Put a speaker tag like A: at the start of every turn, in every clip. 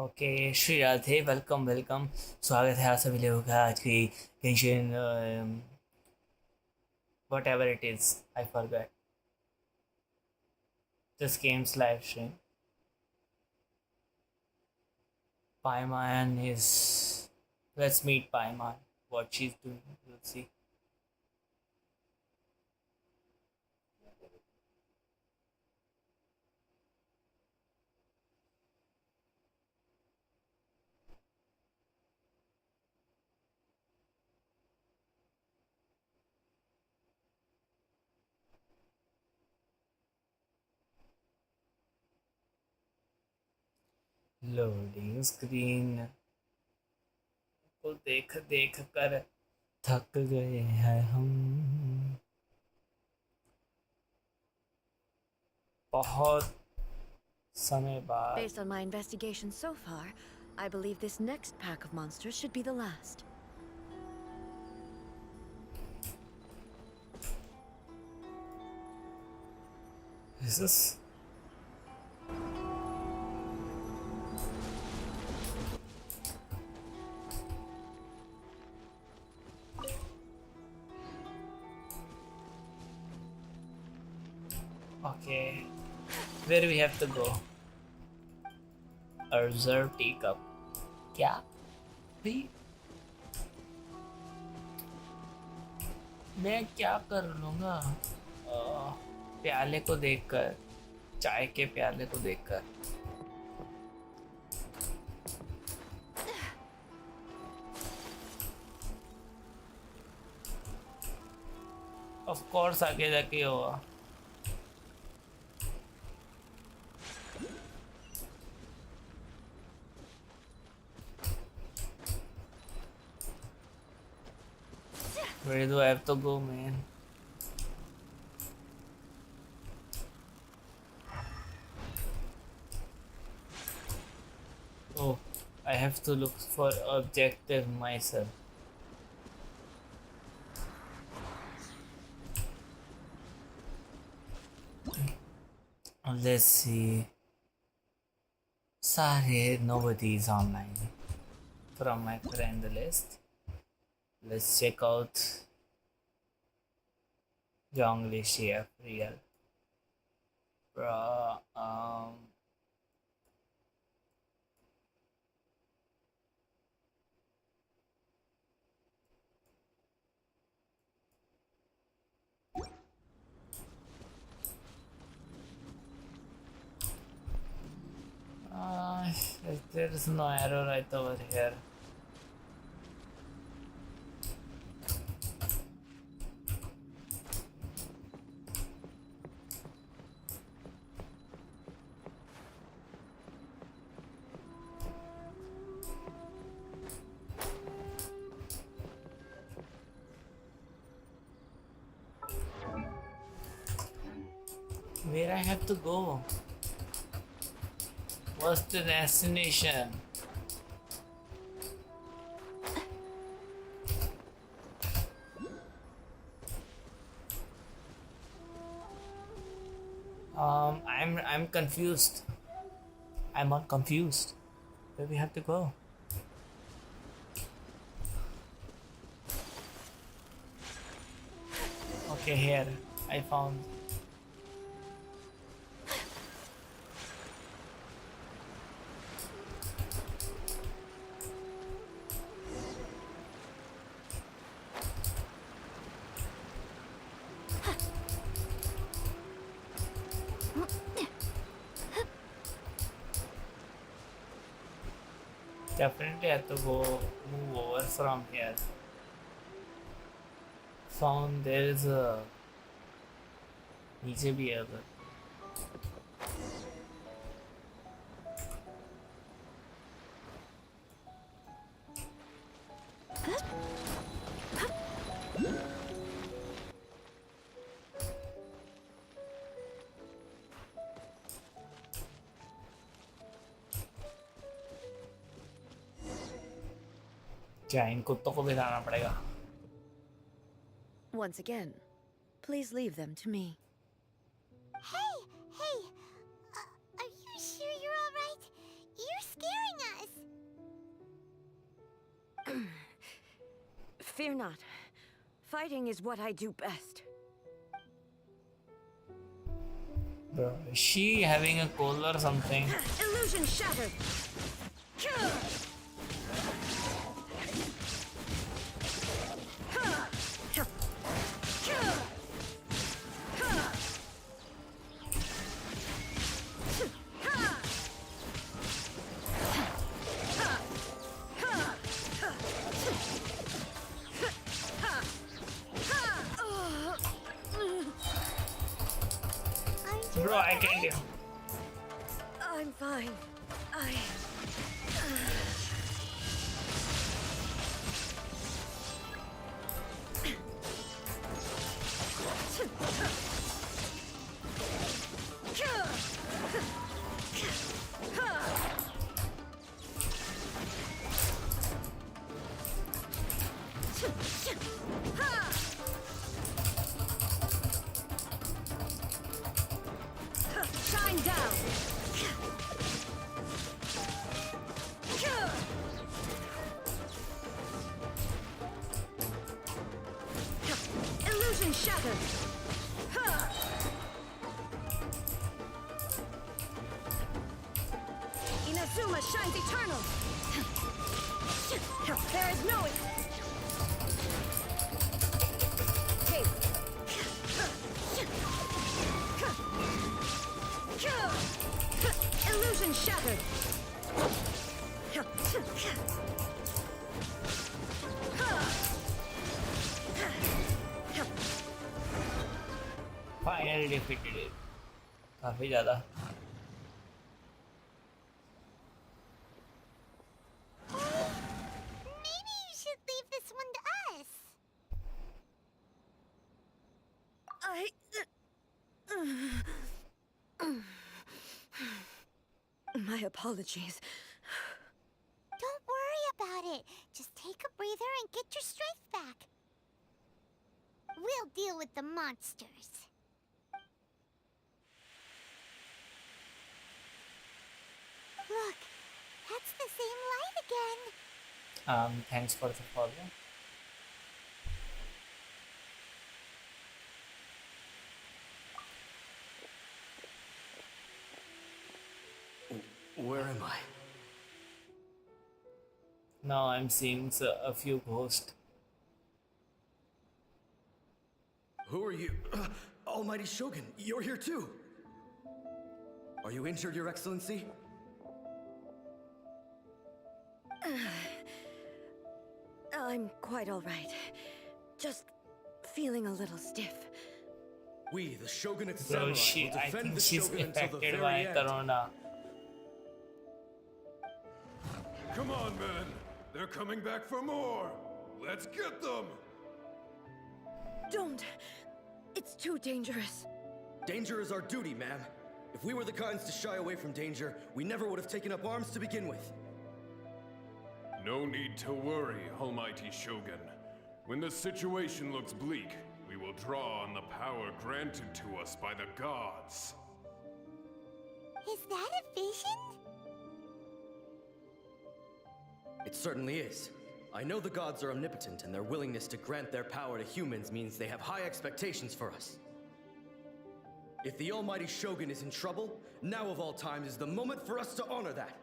A: Okay Shri Radhe welcome welcome. स्वागत है आप सभी लोगों का आज की Genshin what ever it is I forgot this games live stream. Paiman is let's meet Paiman. What she's doing, we'll see. Loading screen को देख देख कर थक गए हैं हम। बहुत समय बाद।
B: Based on my investigation so far, I believe this next pack of monsters should be the last.
A: Is this? Okay, where we have to go? A reserve teacup. क्या भी मैं क्या कर लूँगा प्याले को देखकर, चाय के प्याले को देखकर। ऑफ कोर्स आगे जाके होगा। Where do I have to go, man? Oh, I have to look for objective myself. Let's see. Sorry, nobody is online from my friend list. Let's check out Jonglish here, real. There is no arrow right over here. Where I have to go? What's the destination? I'm confused. I'm all confused. Where we have to go? Okay, here I found. Definitely have to go move over from here. Found there is a नीचे भी है उधर। क्या इन कुत्तों को भी लाना पड़ेगा।
B: Once again, please leave them to me.
C: Hey! Are you sure you're all right? You're scaring
B: Fear not. Fighting is what I do best.
A: Bro, is she having a cold or something?
B: Illusion shattered.
A: Bro, I can't do.
B: I'm fine. Shine down. Illusion shattered. Inazuma shines eternal. There is no illusion shattered.
A: Finally defeated it. काफी ज़्यादा.
C: Maybe you should leave this one to us.
B: My apologies.
C: Don't worry about it. Just take a breather and get your strength back. We'll deal with the monsters. Look, that's the same light again.
A: Thanks for the follow.
D: Where am I?
A: Now I'm seeing a few ghosts.
D: Who are you? Almighty Shogun, you're here too! Are you injured, Your Excellency?
B: I'm quite all right. Just feeling a little stiff.
D: We, the Shogunate
A: Bro,
D: Samurai, will
A: I
D: defend
A: think
D: the
A: she's
D: Shogun until the
A: affected
D: very
A: by
D: end.
A: Corona.
E: Come on, men! They're coming back for more! Let's get them!
B: Don't! It's too dangerous.
D: Danger is our duty, ma'am. If we were the kinds to shy away from danger, we never would have taken up arms to begin with.
E: No need to worry, Almighty Shogun. When the situation looks bleak, we will draw on the power granted to us by the gods.
C: Is that a vision?
D: It certainly is. I know the gods are omnipotent, and their willingness to grant their power to humans means they have high expectations for us. If the Almighty Shogun is in trouble, now of all times is the moment for us to honor that.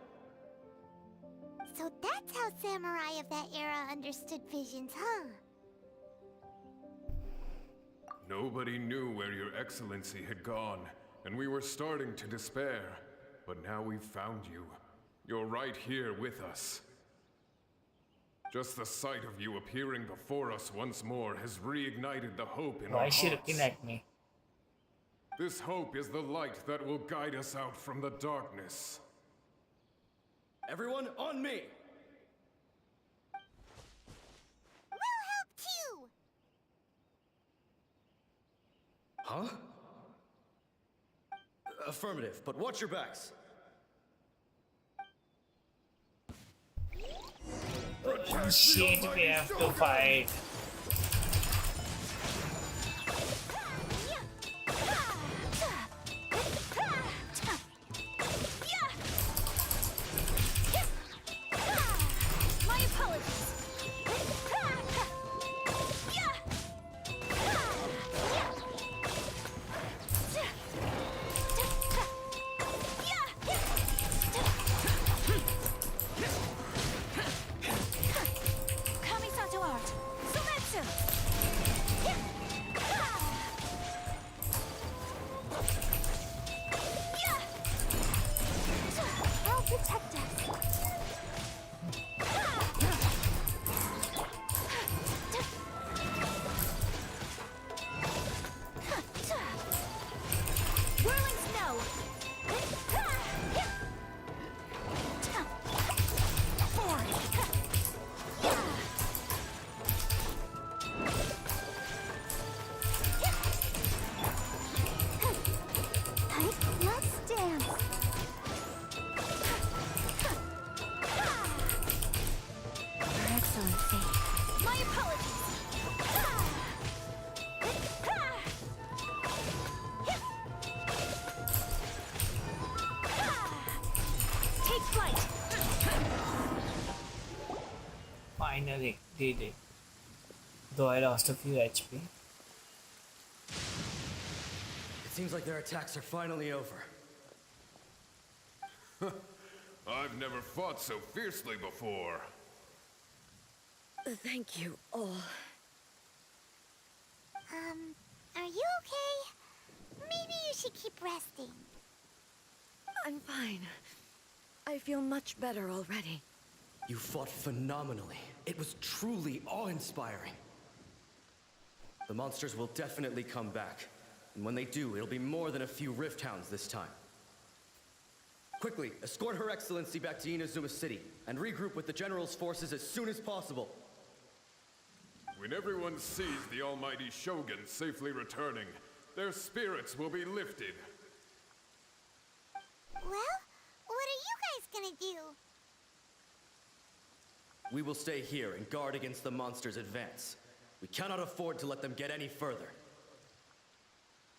C: So that's how samurai of that era understood visions, huh?
E: Nobody knew where your excellency had gone, and we were starting to despair. But now we've found you. You're right here with us. Just the sight of you appearing before us once more has reignited the hope in our
A: Why is she
E: hearts.
A: looking at me?
E: This hope is the light that will guide us out from the darkness.
D: Everyone, on me!
C: We'll help too!
D: Huh? Affirmative, but watch your backs.
A: Shit, we have to fight.
C: My apologies.
A: they did. Though I lost a few HP.
D: It seems like their attacks are finally over.
E: I've never fought so fiercely before.
B: Thank you all.
C: Are you okay? Maybe you should keep resting.
B: I'm fine. I feel much better already.
D: You fought phenomenally. It was truly awe-inspiring. The monsters will definitely come back. And when they do, it'll be more than a few Rift Hounds this time. Quickly, escort Her Excellency back to Inazuma City, and regroup with the General's forces as soon as possible.
E: When everyone sees the almighty Shogun safely returning, their spirits will be lifted.
C: Well, what are you guys gonna do?
D: We will stay here and guard against the monsters' advance. We cannot afford to let them get any further.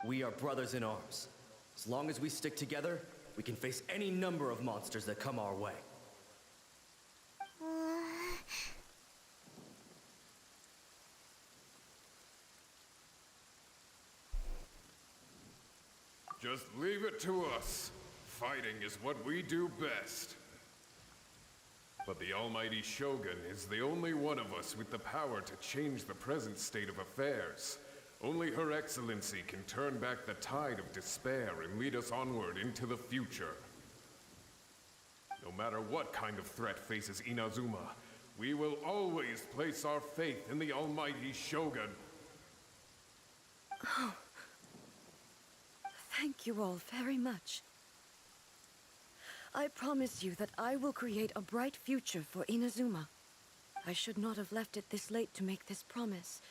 D: We are brothers in arms. As long as we stick together, we can face any number of monsters that come our way.
E: Just leave it to us. Fighting is what we do best. But the almighty Shogun is the only one of us with the power to change the present state of affairs. Only Her Excellency can turn back the tide of despair and lead us onward into the future. No matter what kind of threat faces Inazuma, we will always place our faith in the almighty Shogun.
B: Thank you all very much. I promise you that I will create a bright future for Inazuma. I should not have left it this late to make this promise.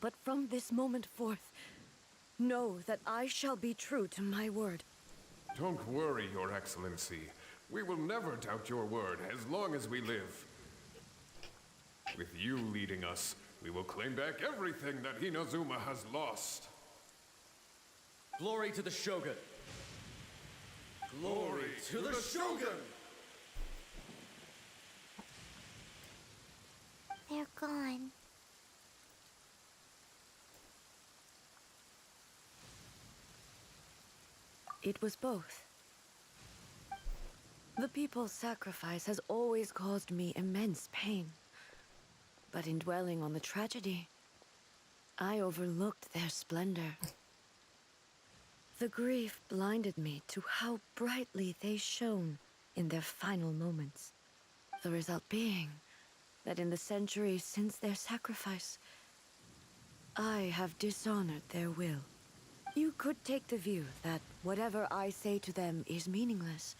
B: But from this moment forth, know that I shall be true to my word.
E: Don't worry, Your Excellency. We will never doubt your word as long as we live. With you leading us, we will claim back everything that Inazuma has lost.
D: Glory to the Shogun! Glory to the Shogun!
C: They're gone.
B: It was both. The people's sacrifice has always caused me immense pain. But in dwelling on the tragedy, I overlooked their splendor. The grief blinded me to how brightly they shone in their final moments. The result being that in the centuries since their sacrifice, I have dishonored their will. You could take the view that whatever I say to them is meaningless,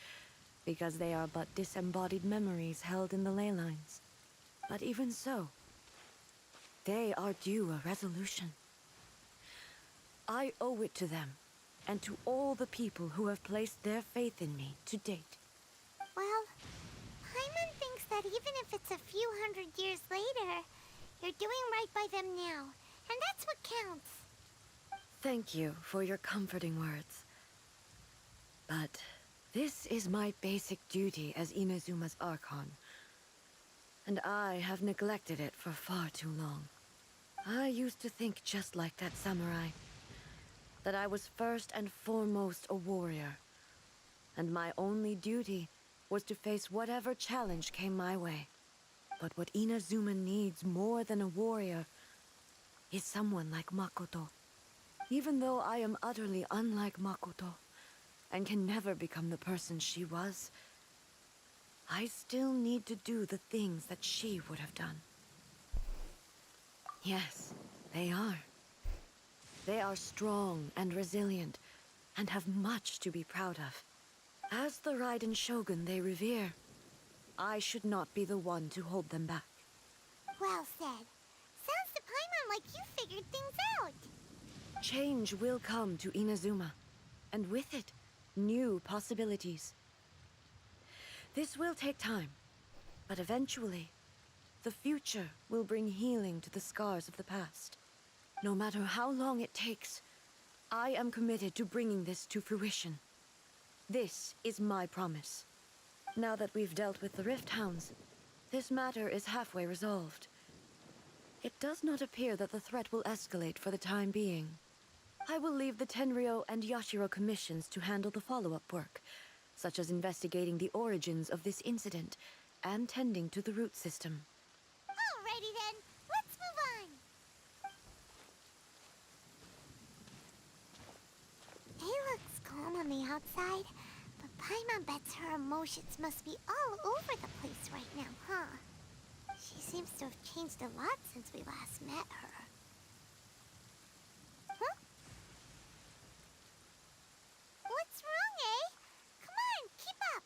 B: because they are but disembodied memories held in the ley lines. But even so, they are due a resolution. I owe it to them, and to all the people who have placed their faith in me to date.
C: Well, Paimon thinks that even if it's a few hundred years later, you're doing right by them now, and that's what counts.
B: Thank you for your comforting words. But this is my basic duty as Inazuma's Archon, and I have neglected it for far too long. I used to think just like that samurai, that I was first and foremost a warrior, and my only duty was to face whatever challenge came my way. But what Inazuma needs more than a warrior is someone like Makoto. Even though I am utterly unlike Makoto, and can never become the person she was, I still need to do the things that she would have done. Yes, they are. They are strong and resilient, and have much to be proud of. As the Raiden Shogun they revere, I should not be the one to hold them back.
C: Well said. Sounds to Paimon like you figured things out.
B: Change will come to Inazuma, and with it, new possibilities. This will take time, but eventually, the future will bring healing to the scars of the past. No matter how long it takes, I am committed to bringing this to fruition. This is my promise. Now that we've dealt with the Rift Hounds, this matter is halfway resolved. It does not appear that the threat will escalate for the time being. I will leave the Tenryo and Yashiro commissions to handle the follow-up work, such as investigating the origins of this incident and tending to the root system.
C: Alrighty then, let's move on. It looks calm on the outside, but Paimon bets her emotions must be all over the place right now, huh? She seems to have changed a lot since we last met her. Huh? What's wrong, eh? Come on, keep up.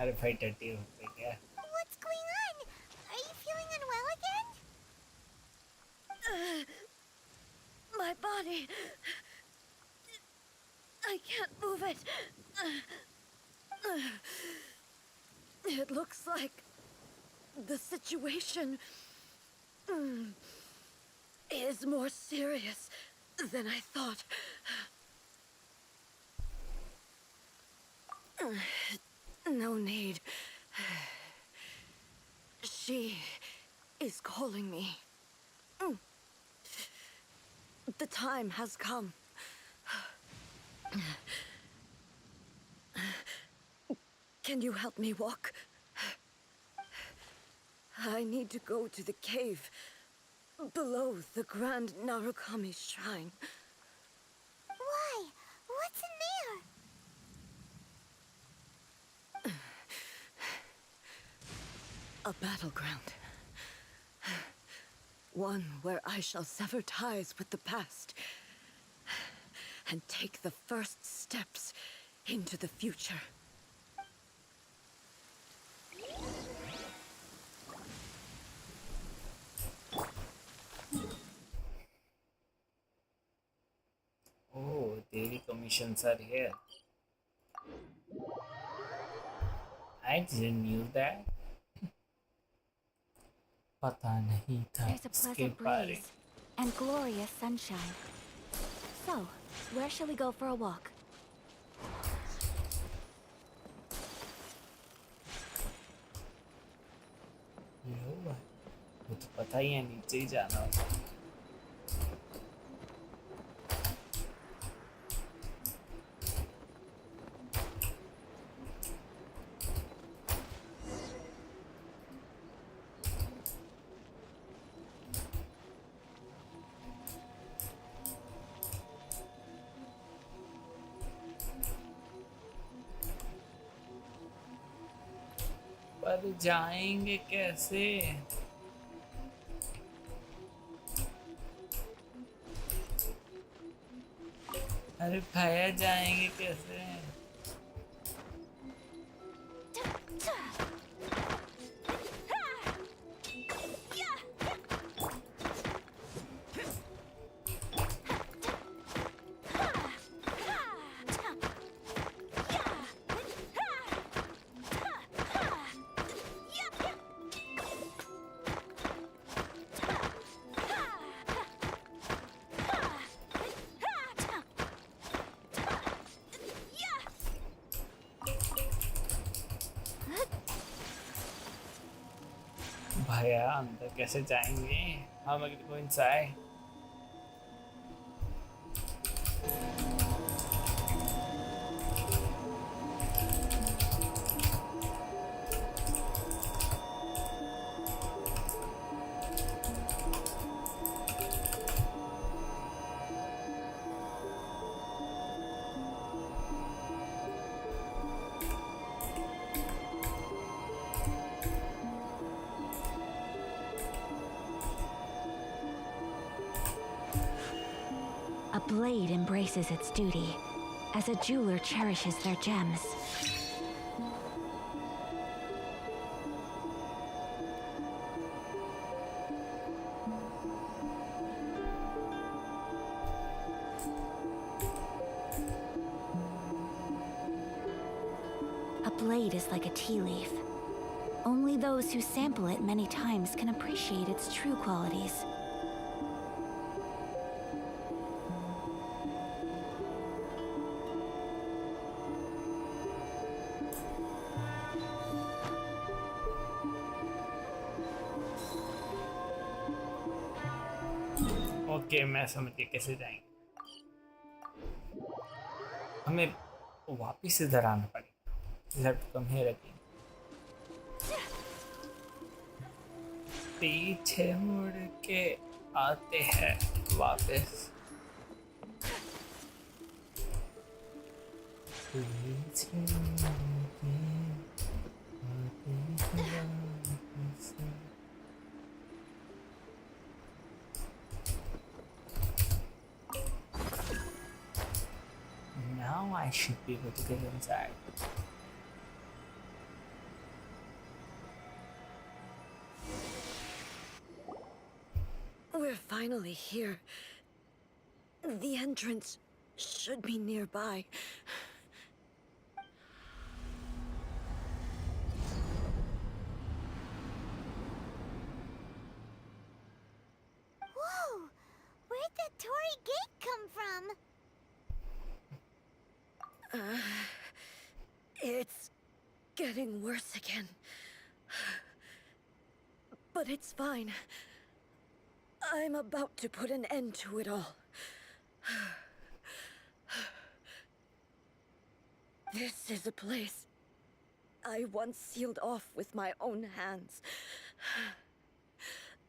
A: अरे भाई टट्टी हो गई क्या?
C: What's going on? Are you feeling unwell again?
B: My body... I can't move it. It looks like the situation is more serious than I thought. No need. She is calling me. The time has come. Can you help me walk? I need to go to the cave below the Grand Narukami Shrine.
C: Why? What's in there?
B: A battleground. One where I shall sever ties with the past and take the first steps into the future.
A: Oh, daily commissions are here. I didn't knew that. पता नहीं था
F: There's a
A: इसके
F: pleasant
A: बारे.
F: breeze and glorious sunshine. So, where shall we go for a walk?
A: लो भाई, वो तो पता ही है नीचे ही जाना होगा. पर जाएंगे कैसे? अरे भैया जाएंगे कैसे? भैया अंदर कैसे जाएंगे? How am I going to go inside?
F: A blade embraces its duty, as a jeweler cherishes their gems. A blade is like a tea leaf. Only those who sample it many times can appreciate its true qualities.
A: Okay मैं समझ गया कैसे जाएंगे। हमें वापिस इधर आना पड़ेगा। इधर तो कम है रखी। पीछे मुड़ के आते हैं वापस। पीछे मुड़ के आते हैं वापस। Now I should be able to get inside.
B: We're finally here. The entrance should be nearby.
C: Whoa! Where'd that Torii gate come from?
B: It's getting worse again. But it's fine. I'm about to put an end to it all. This is a place I once sealed off with my own hands.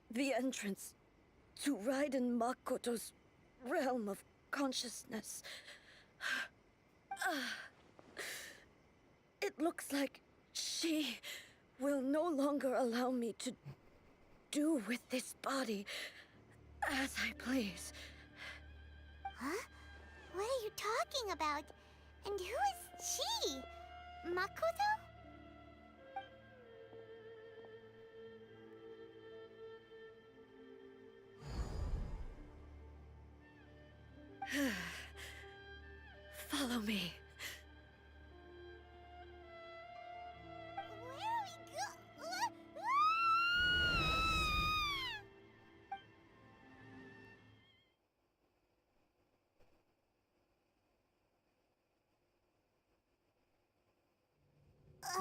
B: The entrance to Raiden Makoto's realm of consciousness. It looks like she will no longer allow me to do with this body as I please.
C: Huh? What are you talking about? And who is she? Makoto?
B: Follow me.
C: Where are we go?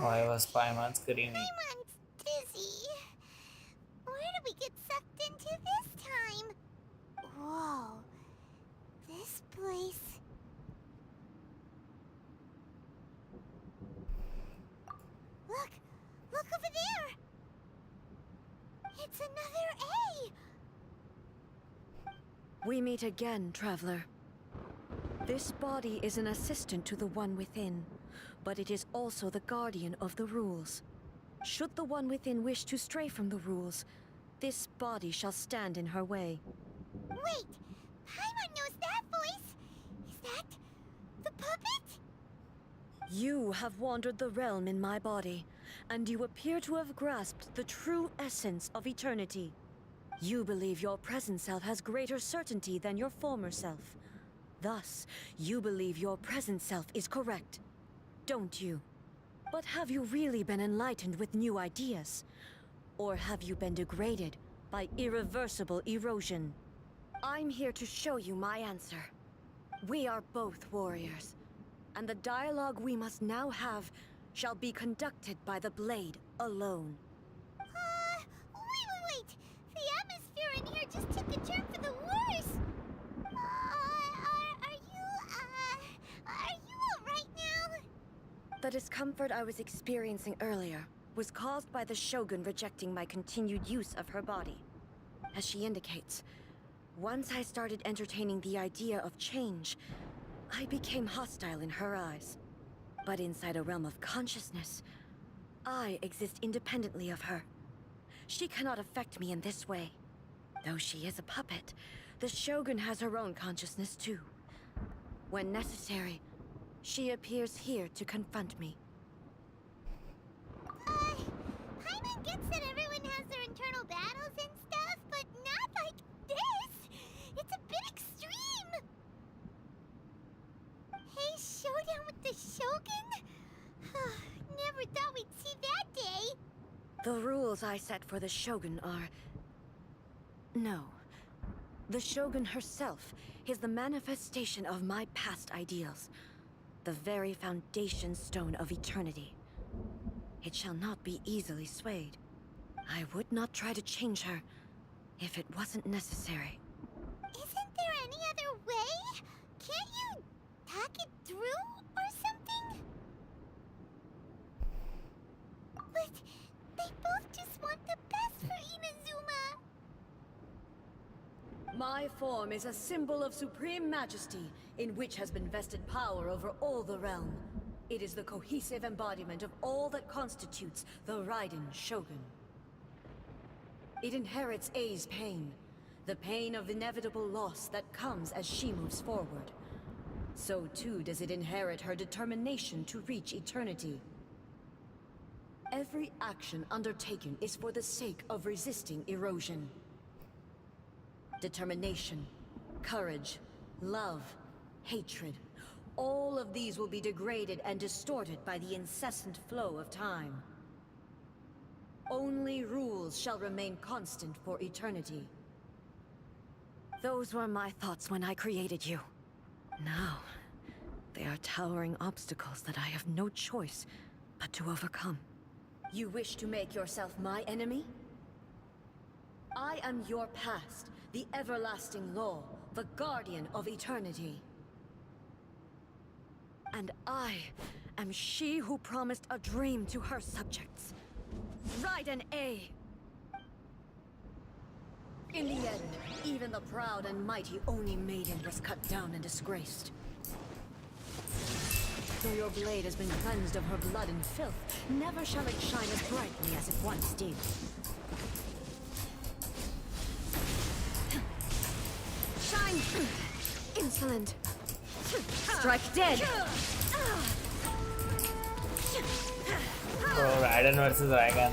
A: Why was Paiman screaming?
C: Paimon's dizzy. Where did we get sucked into this time? Whoa. This place... Look! Look over there! It's another A!
B: We meet again, traveler. This body is an assistant to the one within, but it is also the guardian of the rules. Should the one within wish to stray from the rules, this body shall stand in her way.
C: Wait! Paimon knows that voice! Is that... the puppet?
B: You have wandered the realm in my body, and you appear to have grasped the true essence of eternity. You believe your present self has greater certainty than your former self. Thus, you believe your present self is correct, don't you? But have you really been enlightened with new ideas? Or have you been degraded by irreversible erosion? I'm here to show you my answer. We are both warriors, and the dialogue we must now have shall be conducted by the blade alone.
C: Wait! The atmosphere in here just took a turn for the worse! Are you alright now?
B: The discomfort I was experiencing earlier was caused by the Shogun rejecting my continued use of her body. As she indicates, once I started entertaining the idea of change, I became hostile in her eyes. But inside a realm of consciousness, I exist independently of her. She cannot affect me in this way. Though she is a puppet, the Shogun has her own consciousness too. When necessary, she appears here to confront me.
C: Paimon gets that everyone has their internal battles and stuff, but not like this! It's a bit extreme! Hey, showdown with the Shogun? Never thought we'd see that day!
B: The rules I set for the Shogun are... No. The Shogun herself is the manifestation of my past ideals. The very foundation stone of eternity. It shall not be easily swayed. I would not try to change her if it wasn't necessary.
C: Is attack it through or something? But they both just want the best for Inazuma.
B: My form is a symbol of supreme majesty, in which has been vested power over all the realm. It is the cohesive embodiment of all that constitutes the Raiden Shogun. It inherits A's pain, the pain of inevitable loss that comes as she moves forward. So too does it inherit her determination to reach eternity. Every action undertaken is for the sake of resisting erosion. Determination, courage, love, hatred, all of these will be degraded and distorted by the incessant flow of time. Only rules shall remain constant for eternity. Those were my thoughts when I created you. Now, they are towering obstacles that I have no choice but to overcome. You wish to make yourself my enemy? I am your past, the everlasting law, the guardian of eternity. And I am she who promised a dream to her subjects. Raiden A. In the end, even the proud and mighty Oni Maiden was cut down and disgraced. Though your blade has been cleansed of her blood and filth, never shall it shine as brightly as it once did. Shine! Insolent! Strike dead!
A: Bro, Raiden versus Dragon.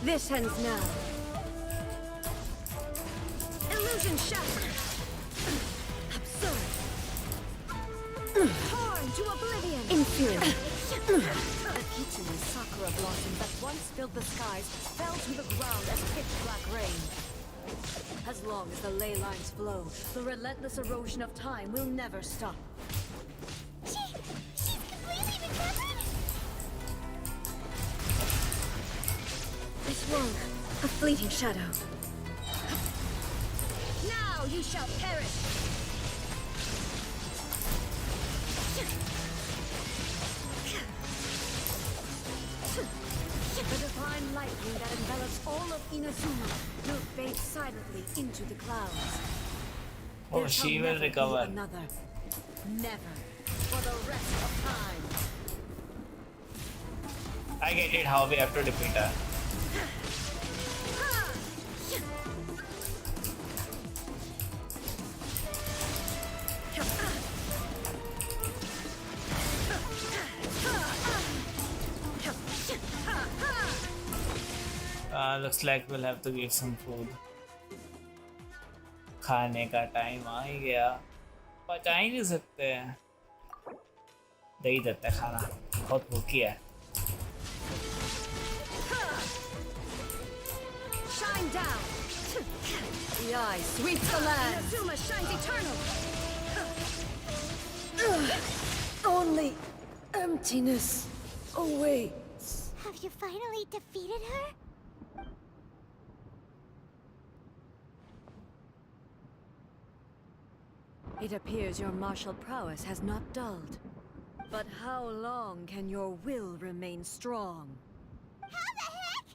B: This ends now. Illusion shattered! Absurd! Torn to oblivion! Inferior! The Kitsune sakura blossom that once filled the skies fell to the ground as pitch-black rain. As long as the ley lines flow, the relentless erosion of time will never stop.
C: She's completely recovered?
B: This won't. A fleeting shadow. Now you shall perish! The divine lightning that envelops all of Inazuma will fade silently into the clouds.
A: Oh,
B: There
A: she
B: shall
A: will
B: never be
A: recover.
B: Another. Never. For the rest of time.
A: I get it how we have to defeat her. Looks like we'll have to give some food. खाने का time आ ही गया, पचा ही नहीं सकते हैं, दे ही देते हैं खाना, बहुत भूखी है.
B: Shine down! The eye sweeps the land! Inazuma shines eternal! Only emptiness awaits.
C: Have you finally defeated her?
B: It appears your martial prowess has not dulled. But how long can your will remain strong?
C: How the heck?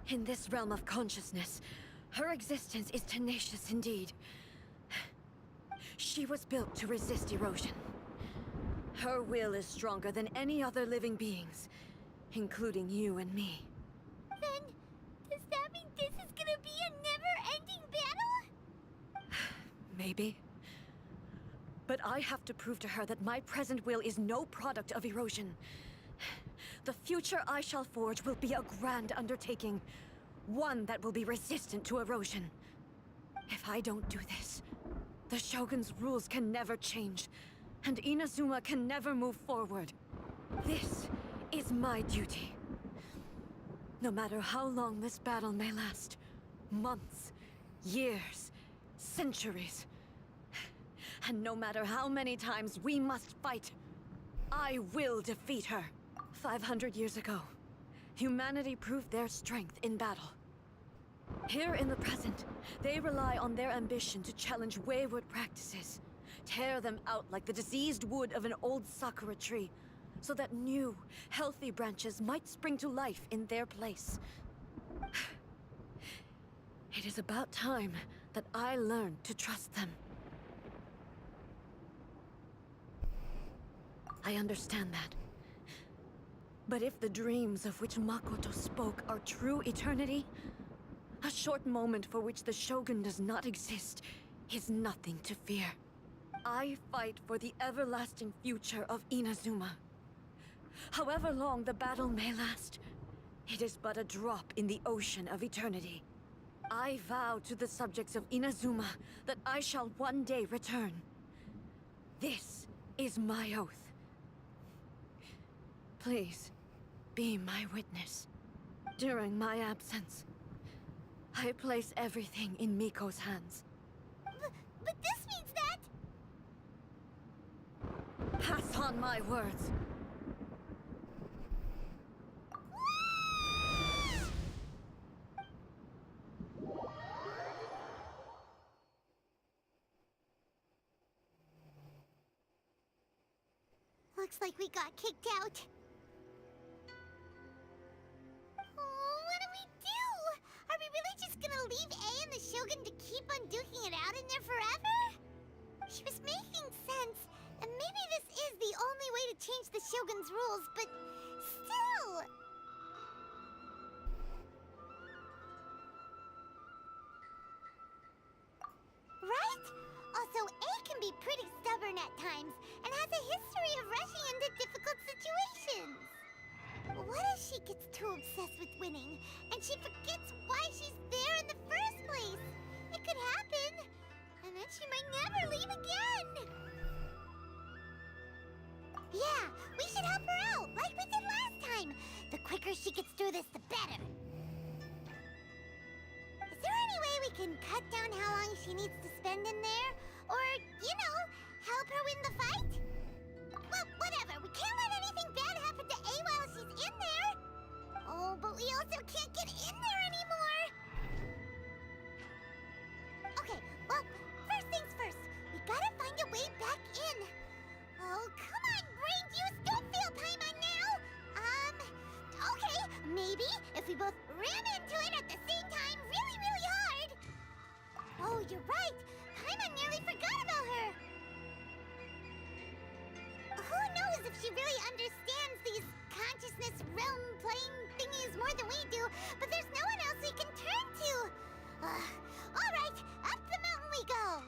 B: In this realm of consciousness, her existence is tenacious indeed. She was built to resist erosion. Her will is stronger than any other living beings, including you and me.
C: Then, does that mean this is gonna be a never-ending battle?
B: Maybe. But I have to prove to her that my present will is no product of erosion. The future I shall forge will be a grand undertaking. One that will be resistant to erosion. If I don't do this, the Shogun's rules can never change, and Inazuma can never move forward. This is my duty. No matter how long this battle may last, months, years, centuries, and no matter how many times we must fight, I will defeat her. 500 years ago, humanity proved their strength in battle. Here in the present, they rely on their ambition to challenge wayward practices, tear them out like the diseased wood of an old sakura tree, so that new, healthy branches might spring to life in their place. It is about time that I learned to trust them. I understand that. But if the dreams of which Makoto spoke are true eternity, a short moment for which the Shogun does not exist is nothing to fear. I fight for the everlasting future of Inazuma. However long the battle may last, it is but a drop in the ocean of eternity. I vow to the subjects of Inazuma that I shall one day return. This is my oath. Please, be my witness. During my absence, I place everything in Miko's hands.
C: But this means that...
B: Pass on my words.
C: Looks like we got kicked out. Oh, what do we do? Are we really just gonna leave A and the Shogun to keep on duking it out in there forever? She was making sense, and maybe this is the only way to change the Shogun's rules, but still... Right? Also, A can be pretty stubborn at times, and has a history of rushing into difficult situations. What if she gets too obsessed with winning, and she forgets why she's there in the first place? It could happen, and then she might never leave again. Yeah, we should help her out, like we did last time. The quicker she gets through this, the better. Is there any way we can cut down how long she needs to spend in there? Or, you know, help her win the fight? Well, whatever. We can't let anything bad happen to A while she's in there. Oh, but we also can't get in there anymore. Okay, well, first things first. We gotta find a way back in. Oh, come on, brain juice. Don't fail Paimon now. Okay. Maybe if we both ram into it at the same time really, really hard. Oh, you're right. Paimon nearly forgot about her. Who knows if she really understands these consciousness realm playing thingies more than we do, but there's no one else we can turn to. All right, up the mountain we go.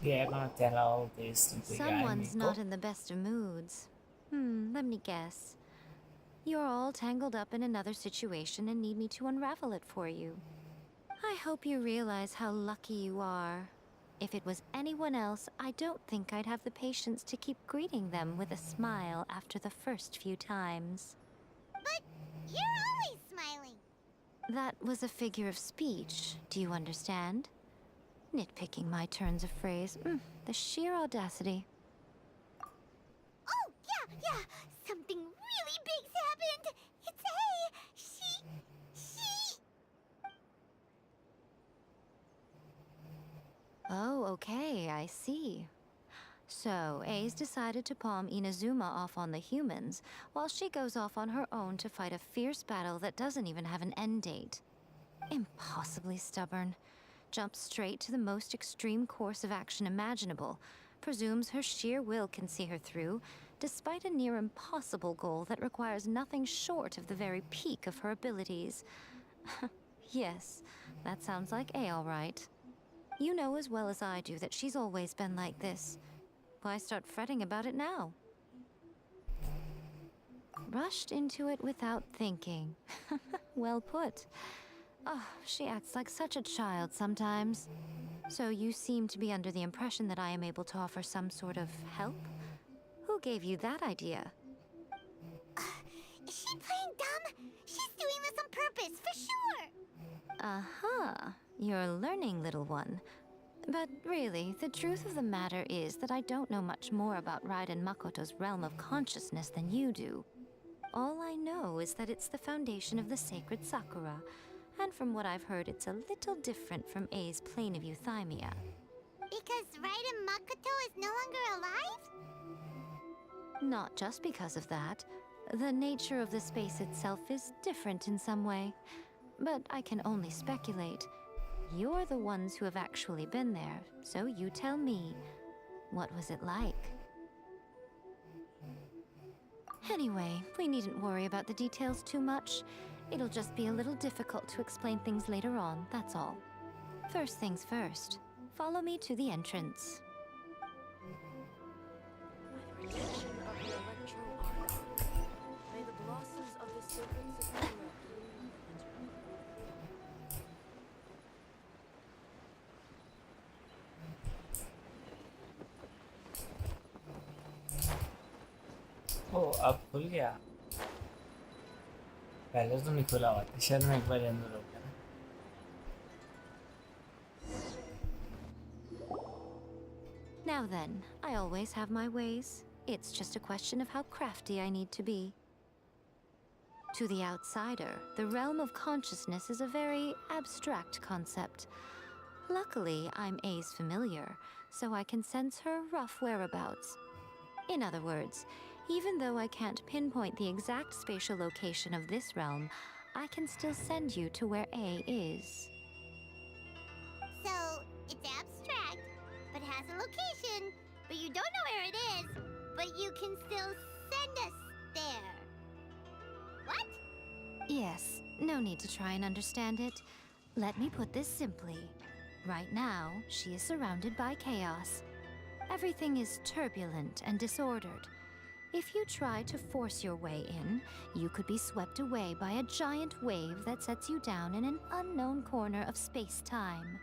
A: Yeah, I'm gonna tell all this to the guy
F: Someone's
A: Miko.
F: not in the best of moods. Let me guess. You're all tangled up in another situation and need me to unravel it for you. I hope you realize how lucky you are. If it was anyone else, I don't think I'd have the patience to keep greeting them with a smile after the first few times.
C: But you're always smiling.
F: That was a figure of speech, do you understand? Nitpicking my turns of phrase. The sheer audacity.
C: Oh, yeah. Something really big's happened. It's A. She...
F: Oh, okay, I see. So, A's decided to palm Inazuma off on the humans, while she goes off on her own to fight a fierce battle that doesn't even have an end date. Impossibly stubborn. Jumps straight to the most extreme course of action imaginable, presumes her sheer will can see her through, despite a near impossible goal that requires nothing short of the very peak of her abilities. Yes, that sounds like A all right. You know as well as I do that she's always been like this. Why start fretting about it now? Rushed into it without thinking. Well put. Oh, she acts like such a child sometimes. So you seem to be under the impression that I am able to offer some sort of help? Who gave you that idea?
C: Is she playing dumb? She's doing this on purpose, for sure.
F: Aha, you're learning, little one. But really, the truth of the matter is that I don't know much more about Raiden Makoto's realm of consciousness than you do. All I know is that it's the foundation of the sacred Sakura, and from what I've heard, it's a little different from A's plane of euthymia.
C: Because Raiden Makoto is no longer alive?
F: Not just because of that. The nature of the space itself is different in some way. But I can only speculate. You're the ones who have actually been there, so you tell me, what was it like? Anyway, we needn't worry about the details too much. It'll just be a little difficult to explain things later on, that's all. First things first, follow me to the entrance.
B: By the protection of the electro-arc, may the blossoms of the sacred Sakura bloom
A: ओ अब खुल गया पहले तो नहीं खुला हुआ था शायद मैं एक बार अंदर हो गया ना
F: Now then, I always have my ways. It's just a question of how crafty I need to be. To the outsider, the realm of consciousness is a very abstract concept. Luckily, I'm A's familiar, so I can sense her rough whereabouts. In other words, even though I can't pinpoint the exact spatial location of this realm, I can still send you to where A is.
C: So, it's abstract, but has a location. But you don't know where it is, but you can still send us there. What?
F: Yes, no need to try and understand it. Let me put this simply. Right now, she is surrounded by chaos. Everything is turbulent and disordered. If you try to force your way in, you could be swept away by a giant wave that sets you down in an unknown corner of space-time.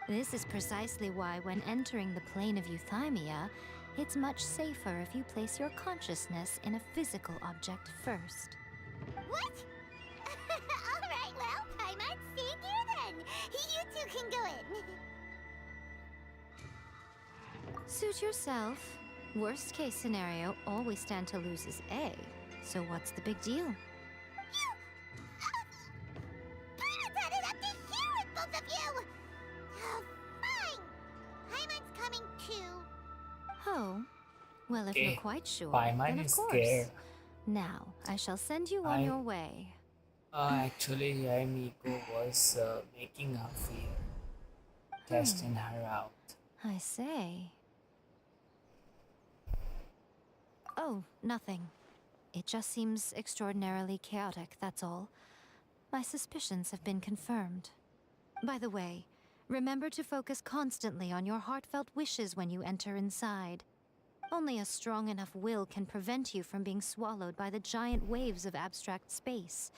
F: This is precisely why when entering the plane of euthymia, it's much safer if you place your consciousness in a physical object first.
C: What? Alright, well, Paiman, stay here then. You two can go in.
F: Suit yourself. Worst case scenario, all we stand to lose is A. So what's the big deal?
C: Paiman's had it up to here with both of you! Oh, fine! Paiman's coming too.
F: Oh, well, if
A: Okay.
F: you're quite sure,
A: Paiman
F: then of
A: is
F: course.
A: scared.
F: Now, I shall send you on your way.
A: Actually, Miko was making her fear, testing her out.
F: I say. Oh, nothing. It just seems extraordinarily chaotic, that's all. My suspicions have been confirmed. By the way, remember to focus constantly on your heartfelt wishes when you enter inside. Only a strong enough will can prevent you from being swallowed by the giant waves of abstract space.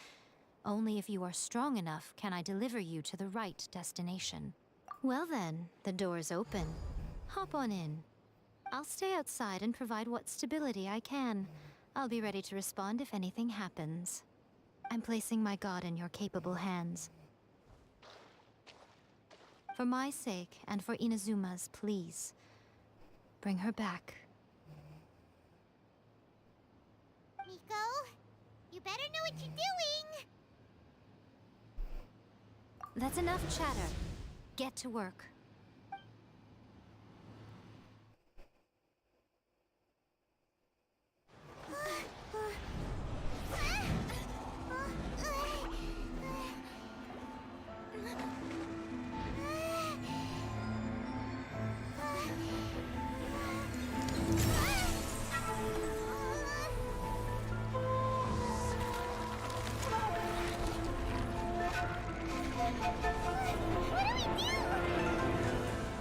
F: Only if you are strong enough can I deliver you to the right destination. Well then, the door's open. Hop on in. I'll stay outside and provide what stability I can. I'll be ready to respond if anything happens. I'm placing my god in your capable hands. For my sake and for Inazuma's, please. Bring her back.
C: Miko, you better know what you're doing!
F: That's enough chatter. Get to work.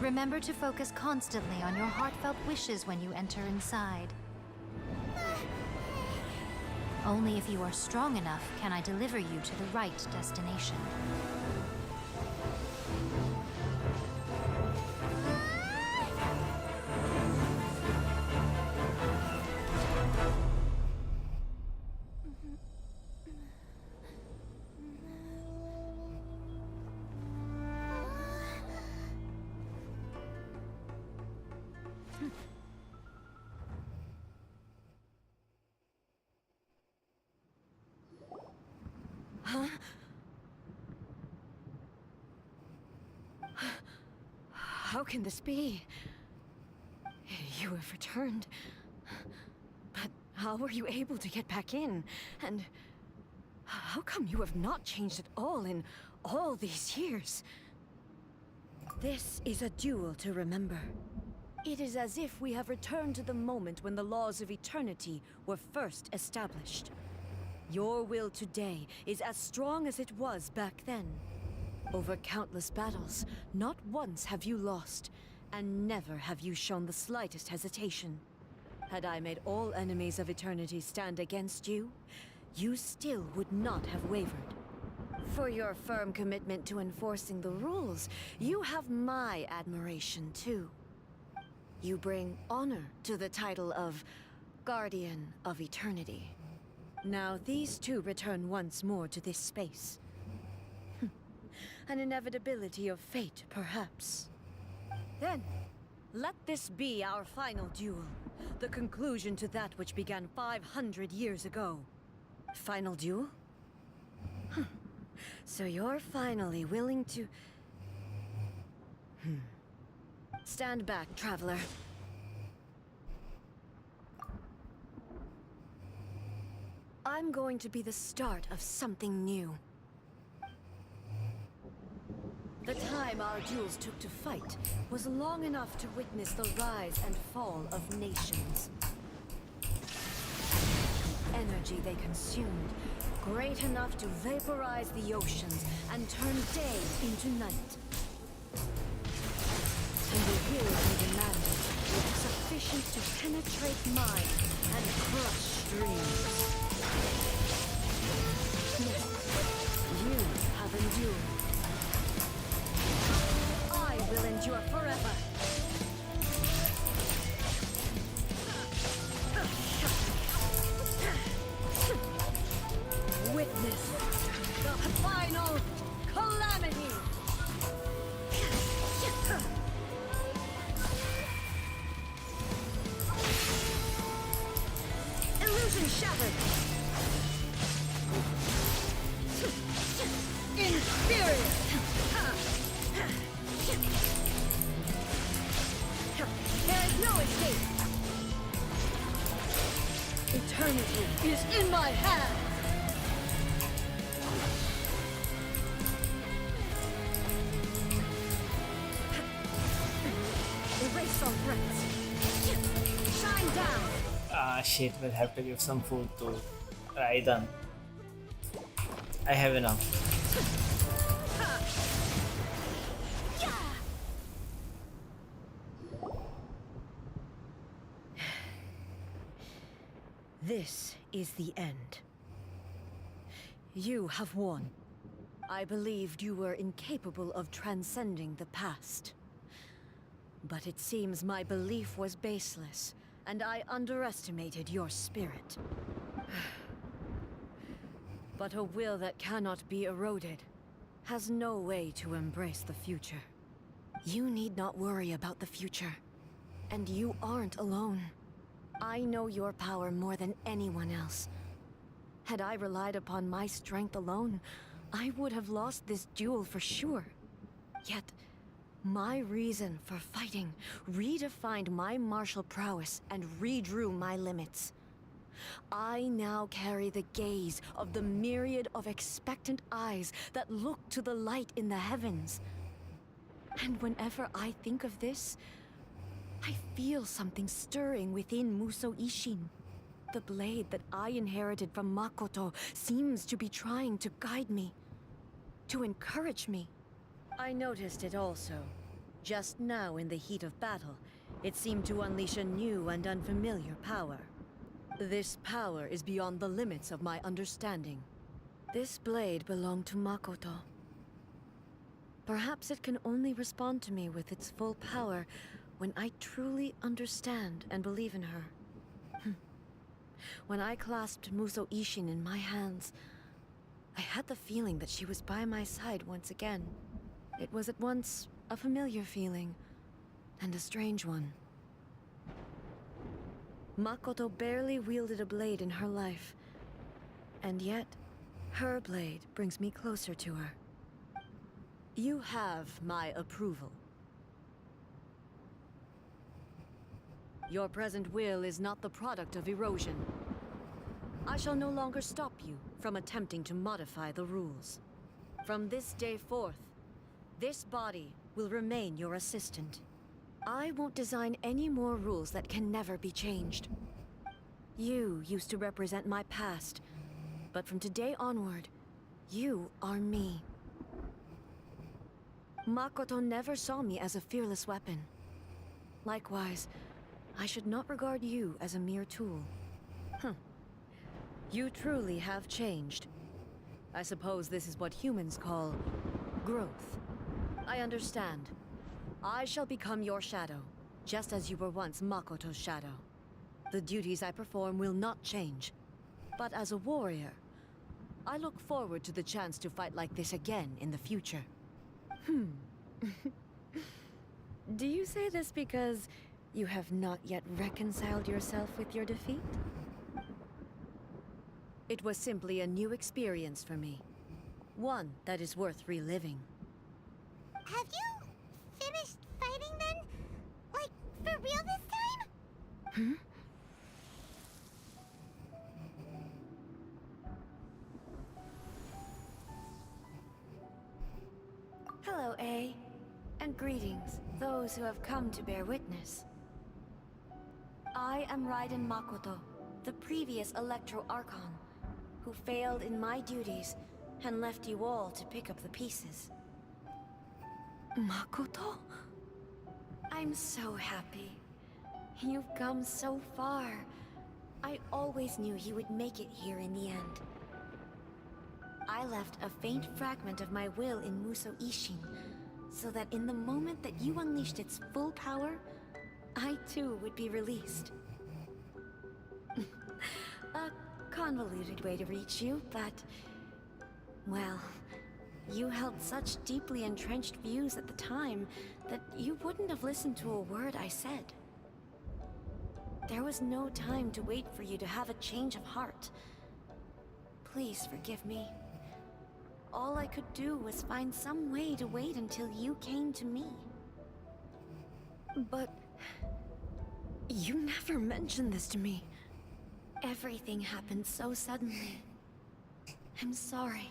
F: Remember to focus constantly on your heartfelt wishes when you enter inside. Only if you are strong enough can I deliver you to the right destination.
B: How can this be? You have returned. But how were you able to get back in? And how come you have not changed at all in all these years? This is a duel to remember. It is as if we have returned to the moment when the laws of eternity were first established. Your will today is as strong as it was back then. Over countless battles, not once have you lost, and never have you shown the slightest hesitation. Had I made all enemies of eternity stand against you, you still would not have wavered. For your firm commitment to enforcing the rules, you have my admiration too. You bring honor to the title of Guardian of Eternity. Now these two return once more to this space. An inevitability of fate, perhaps. Then, let this be our final duel. The conclusion to that which began 500 years ago. Final duel? So you're finally willing to... Stand back, traveler. I'm going to be the start of something new. The time our duels took to fight was long enough to witness the rise and fall of nations. Energy they consumed, great enough to vaporize the oceans and turn day into night. And the will they demanded was sufficient to penetrate mind and crush dreams. You have endured. I will endure forever. Witness the final calamity. Illusion shattered. Inferior. There is no escape. Eternity is in my hands. Erase all threats. Shine down.
A: Ah shit, we'll have to give some food to Raiden. I have enough.
B: This is the end. You have won. I believed you were incapable of transcending the past. But it seems my belief was baseless, and I underestimated your spirit. But a will that cannot be eroded has no way to embrace the future. You need not worry about the future. And you aren't alone. I know your power more than anyone else. Had I relied upon my strength alone, I would have lost this duel for sure. Yet, my reason for fighting redefined my martial prowess and redrew my limits. I now carry the gaze of the myriad of expectant eyes that look to the light in the heavens. And whenever I think of this, I feel something stirring within Musou Ishin. The blade that I inherited from Makoto seems to be trying to guide me, to encourage me. I noticed it also. Just now in the heat of battle, it seemed to unleash a new and unfamiliar power. This power is beyond the limits of my understanding. This blade belonged to Makoto. Perhaps it can only respond to me with its full power when I truly understand and believe in her. When I clasped Musou Ishin in my hands, I had the feeling that she was by my side once again. It was at once a familiar feeling and a strange one. Makoto barely wielded a blade in her life, and yet Her blade brings me closer to her. You have my approval. Your present will is not the product of erosion. I shall no longer stop you from attempting to modify the rules. From this day forth, this body will remain your assistant. I won't design any more rules that can never be changed. You used to represent my past, but from today onward, you are me. Makoto never saw me as a fearless weapon. Likewise, I should not regard you as a mere tool. You truly have changed. I suppose this is what humans call growth. I understand. I shall become your shadow, just as you were once Makoto's shadow. The duties I perform will not change. But as a warrior, I look forward to the chance to fight like this again in the future. Do you say this because you have not yet reconciled yourself with your defeat? It was simply a new experience for me. One that is worth reliving.
C: Have you finished fighting then? Like, for real this time?
B: Hello, A. And greetings, those who have come to bear witness. I am Raiden Makoto, the previous Electro Archon, who failed in my duties and left you all to pick up the pieces. Makoto? I'm so happy. You've come so far. I always knew you would make it here in the end. I left a faint fragment of my will in Muso Ishin, so that in the moment that you unleashed its full power, I too would be released. A convoluted way to reach you, but... well, you held such deeply entrenched views at the time that you wouldn't have listened to a word I said. There was no time to wait for you to have a change of heart. Please forgive me. All I could do was find some way to wait until you came to me. But... you never mentioned this to me. Everything happened so suddenly. I'm sorry.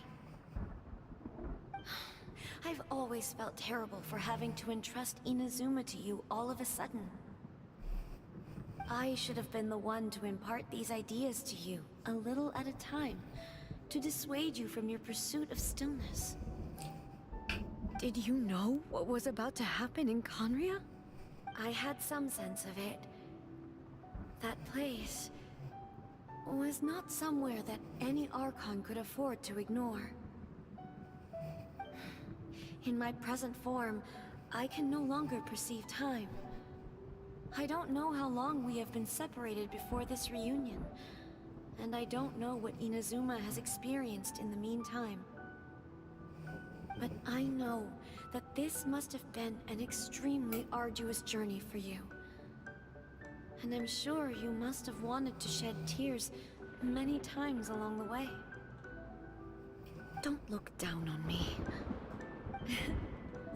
B: I've always felt terrible for having to entrust Inazuma to you all of a sudden. I should have been the one to impart these ideas to you, a little at a time, to dissuade you from your pursuit of stillness. Did you know what was about to happen in Khaenri'ah? I had some sense of it. That place was not somewhere that any Archon could afford to ignore. In my present form, I can no longer perceive time. I don't know how long we have been separated before this reunion, and I don't know what Inazuma has experienced in the meantime. But I know that this must have been an extremely arduous journey for you. And I'm sure you must have wanted to shed tears many times along the way. Don't look down on me.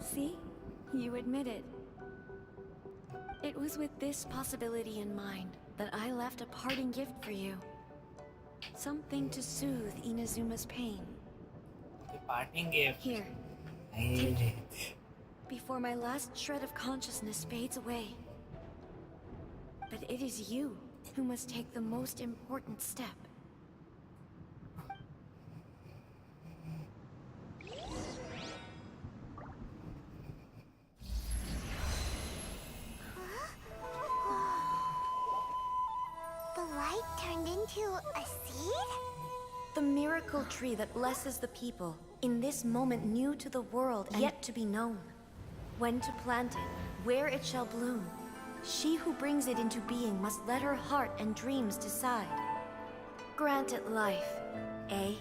B: See? You admit it. It was with this possibility in mind that I left a parting gift for you. Something to soothe Inazuma's pain.
A: The parting gift.
B: Here,
A: I need it.
B: before my last shred of consciousness fades away. But it is you who must take the most important step.
C: The light turned into a seed?
B: The miracle tree that blesses the people, in this moment new to the world and yet to be known. When to plant it, where it shall bloom. She who brings it into being must let her heart and dreams decide. Grant it life, eh?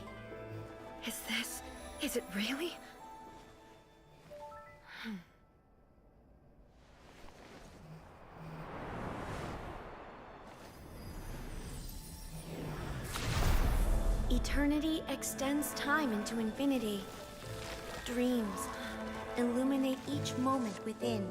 B: Is it really? Eternity extends time into infinity. Dreams illuminate each moment within.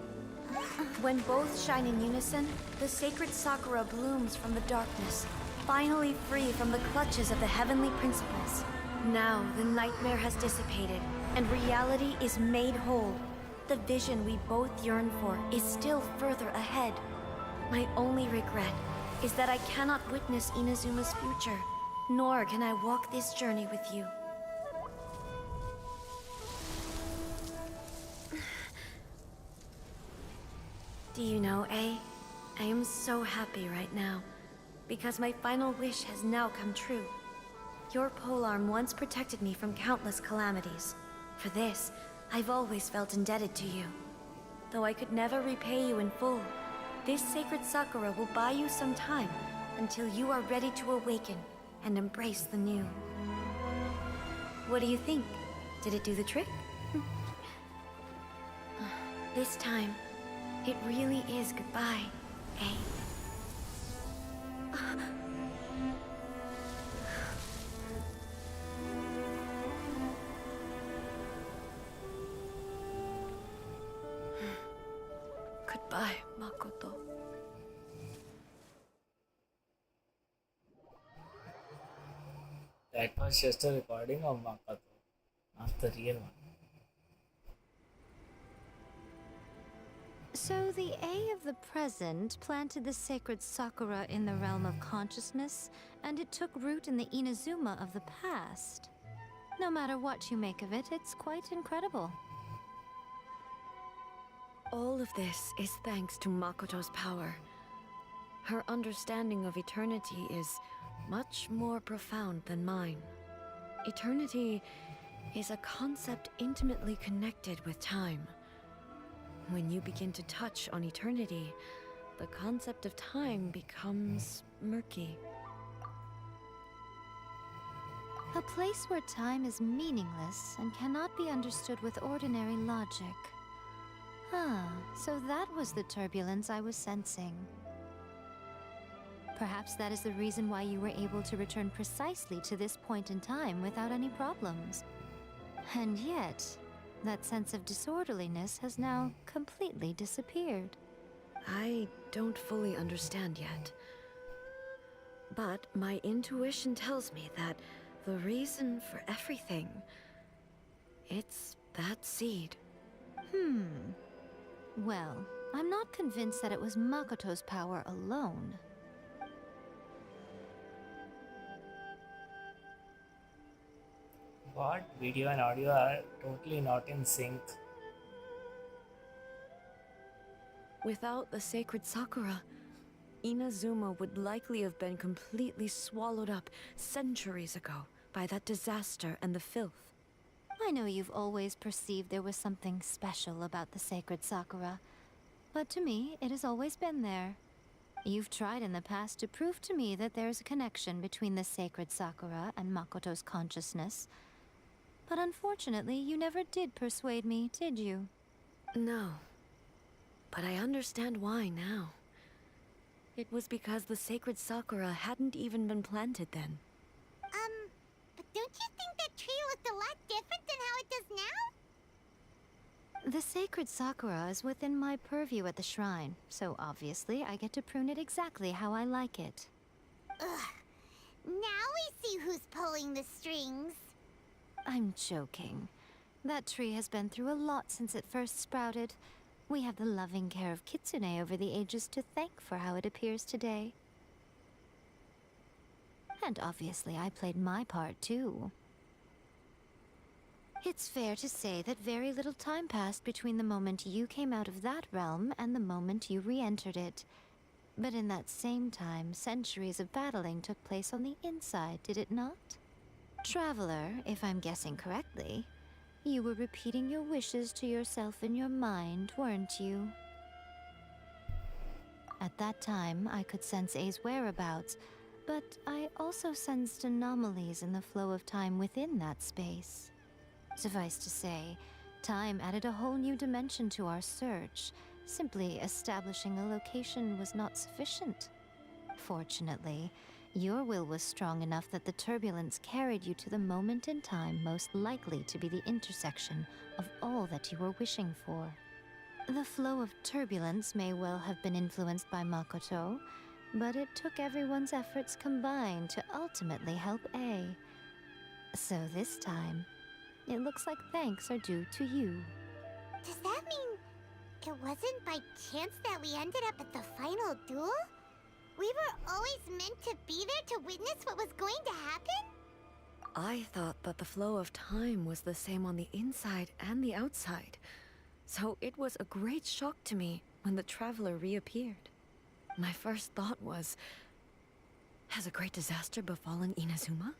B: When both shine in unison, the sacred Sakura blooms from the darkness, finally free from the clutches of the heavenly principles. Now the nightmare has dissipated, and reality is made whole. The vision we both yearn for is still further ahead. My only regret is that I cannot witness Inazuma's future, nor can I walk this journey with you. Do you know, A? I am so happy right now, because my final wish has now come true. Your polearm once protected me from countless calamities. For this, I've always felt indebted to you. Though I could never repay you in full, this sacred Sakura will buy you some time until you are ready to awaken and embrace the new. What do you think? Did it do the trick? This time, it really is goodbye, eh? Goodbye, Makoto.
A: That was just a recording of Makoto, not the real one.
F: So the A of the present planted the sacred Sakura in the realm of consciousness, and it took root in the Inazuma of the past. No matter what you make of it, it's quite incredible.
B: All of this is thanks to Makoto's power. Her understanding of eternity is much more profound than mine. Eternity is a concept intimately connected with time. When you begin to touch on eternity, the concept of time becomes murky.
F: A place where time is meaningless and cannot be understood with ordinary logic. Ah, so that was the turbulence I was sensing. Perhaps that is the reason why you were able to return precisely to this point in time without any problems. And yet, that sense of disorderliness has now completely disappeared.
B: I don't fully understand yet. But my intuition tells me that the reason for everything, it's that seed.
F: Well, I'm not convinced that it was Makoto's power alone.
A: What? Video and audio are totally not in sync.
B: Without the sacred Sakura, Inazuma would likely have been completely swallowed up centuries ago by that disaster and the filth.
F: I know you've always perceived there was something special about the sacred Sakura, but to me, it has always been there. You've tried in the past to prove to me that there's a connection between the sacred Sakura and Makoto's consciousness, but unfortunately, you never did persuade me, did you?
B: No. But I understand why now. It was because the sacred Sakura hadn't even been planted then.
C: But don't you think that tree looked a lot different than how it does now?
F: The sacred Sakura is within my purview at the shrine, so obviously I get to prune it exactly how I like it.
C: Ugh. Now we see who's pulling the strings.
F: I'm joking. That tree has been through a lot since it first sprouted. We have the loving care of Kitsune over the ages to thank for how it appears today. And obviously I played my part too. It's fair to say that very little time passed between the moment you came out of that realm and the moment you re-entered it. But in that same time, centuries of battling took place on the inside, did it not? Traveler, if I'm guessing correctly, you were repeating your wishes to yourself in your mind, weren't you? At that time, I could sense A's whereabouts, but I also sensed anomalies in the flow of time within that space. Suffice to say, time added a whole new dimension to our search. Simply establishing a location was not sufficient. Fortunately, Your will was strong enough that the turbulence carried you to the moment in time most likely to be the intersection of all that you were wishing for. The flow of turbulence may well have been influenced by Makoto, but it took everyone's efforts combined to ultimately help A. So this time, it looks like thanks are due to you.
C: Does that mean it wasn't by chance that we ended up at the final duel? We were always meant to be there to witness what was going to happen?
B: I thought that the flow of time was the same on the inside and the outside. So it was a great shock to me when the traveler reappeared. My first thought was, has a great disaster befallen Inazuma?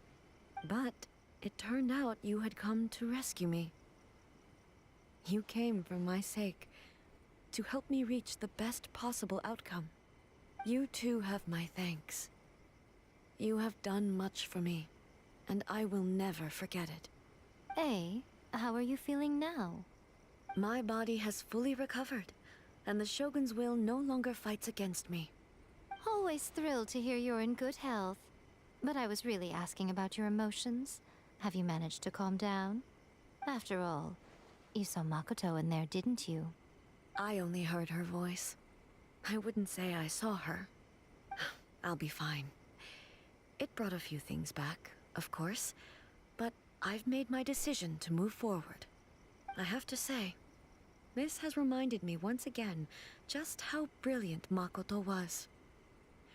B: But it turned out you had come to rescue me. You came for my sake, to help me reach the best possible outcome. You too have my thanks. You have done much for me, and I will never forget it.
F: A, how are you feeling now?
B: My body has fully recovered, and the Shogun's will no longer fights against me.
F: Always thrilled to hear you're in good health. But I was really asking about your emotions. Have you managed to calm down? After all, you saw Makoto in there, didn't you?
B: I only heard her voice. I wouldn't say I saw her. I'll be fine. It brought a few things back, of course, but I've made my decision to move forward. I have to say, this has reminded me once again just how brilliant Makoto was.